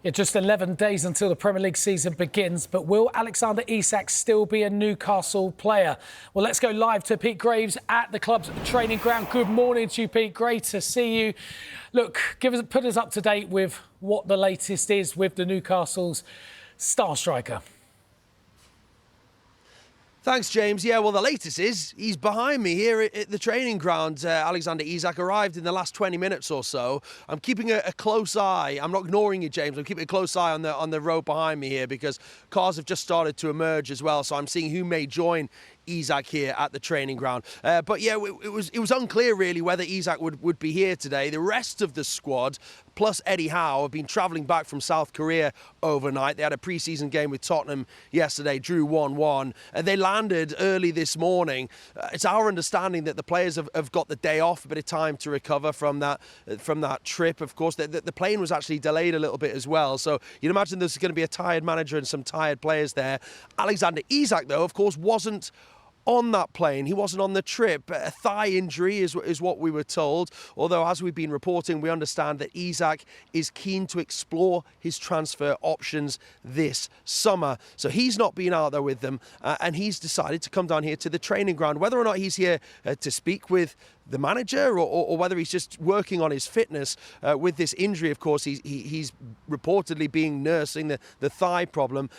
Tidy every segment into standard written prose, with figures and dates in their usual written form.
Yeah, just 11 days until the Premier League season begins, but will Alexander Isak still be a Newcastle player? Well, let's go live to Pete Graves at the club's training ground. Good morning to you, Pete. Great to see you. Look, put us up to date with what the latest is with the Newcastle's star striker. Thanks, James. Yeah, well, the latest is he's behind me here at the training ground. Alexander Isak arrived in the last 20 minutes or so. I'm keeping a close eye. I'm not ignoring you, James. I'm keeping a close eye on the road behind me here because cars have just started to emerge as well. So I'm seeing who may join Isak here at the training ground. But yeah, it was unclear really whether Isak would be here today. The rest of the squad, plus Eddie Howe, have been travelling back from South Korea overnight. They had a pre-season game with Tottenham yesterday, drew 1-1. They landed early this morning. It's our understanding that the players have got the day off, a bit of time to recover from that trip. Of course, the plane was actually delayed a little bit as well. So you'd imagine there's going to be a tired manager and some tired players there. Alexander Isak, though, of course, wasn't on that plane. He wasn't on the trip. A thigh injury is what we were told. Although, as we've been reporting, we understand that Isak is keen to explore his transfer options this summer. So he's not been out there with them, and he's decided to come down here to the training ground. Whether or not he's here to speak with the manager or whether he's just working on his fitness with this injury, of course, he's reportedly being nursing the thigh problem,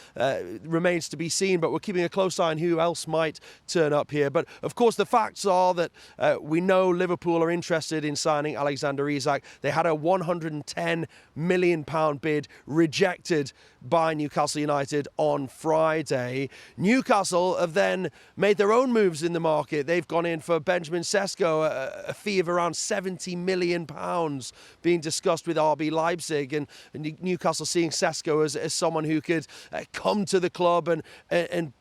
remains to be seen. But we're keeping a close eye on who else might turn up here. But of course, the facts are that we know Liverpool are interested in signing Alexander Isak. They had a £110 million bid rejected by Newcastle United on Friday. Newcastle have then made their own moves in the market. They've gone in for Benjamin Sesko, a fee of around £70 million being discussed with RB Leipzig, and Newcastle seeing Sesko as someone who could come to the club and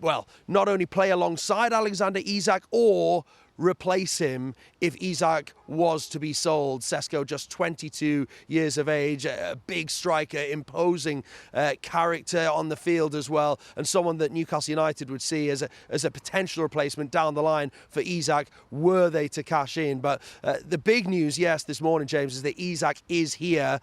well, not only play alongside Alexander Isak or replace him if Isak was to be sold. Sesko, just 22 years of age, a big striker, imposing character on the field as well, and someone that Newcastle United would see as a potential replacement down the line for Isak were they to cash in. But the big news, yes, this morning, James, is that Isak is here.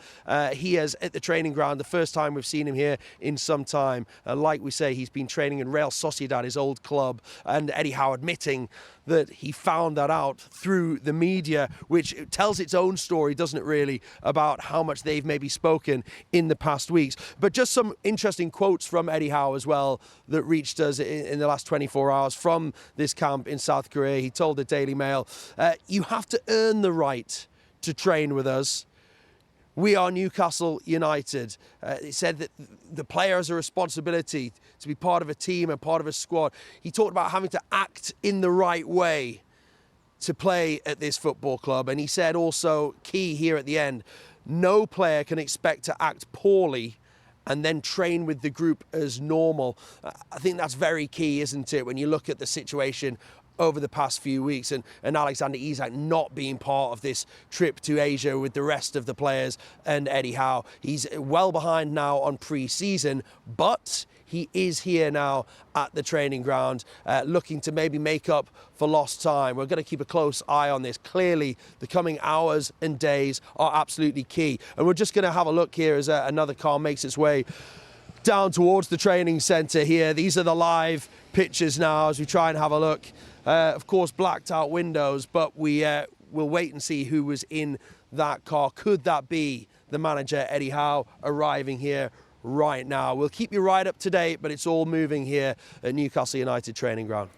He is at the training ground, the first time we've seen him here in some time. Like we say, he's been training in Real Sociedad, his old club, and Eddie Howe admitting that he found that out through the media, which tells its own story, doesn't it really, about how much they've maybe spoken in the past weeks. But just some interesting quotes from Eddie Howe as well that reached us in the last 24 hours from this camp in South Korea. He told the Daily Mail, "You have to earn the right to train with us. We are Newcastle United." He said that the player has a responsibility to be part of a team and part of a squad. He talked about having to act in the right way to play at this football club. And he said also, key here at the end, no player can expect to act poorly and then train with the group as normal. I think that's very key, isn't it, when you look at the situation over the past few weeks, and Alexander Isak not being part of this trip to Asia with the rest of the players and Eddie Howe. He's well behind now on pre-season, but he is here now at the training ground, looking to maybe make up for lost time. We're going to keep a close eye on this. Clearly, the coming hours and days are absolutely key. And we're just going to have a look here as another car makes its way down towards the training centre here. These are the live pictures now as we try and have a look. Of course, blacked out windows, but we'll wait and see who was in that car. Could that be the manager, Eddie Howe, arriving here right now? We'll keep you right up to date, but it's all moving here at Newcastle United training ground.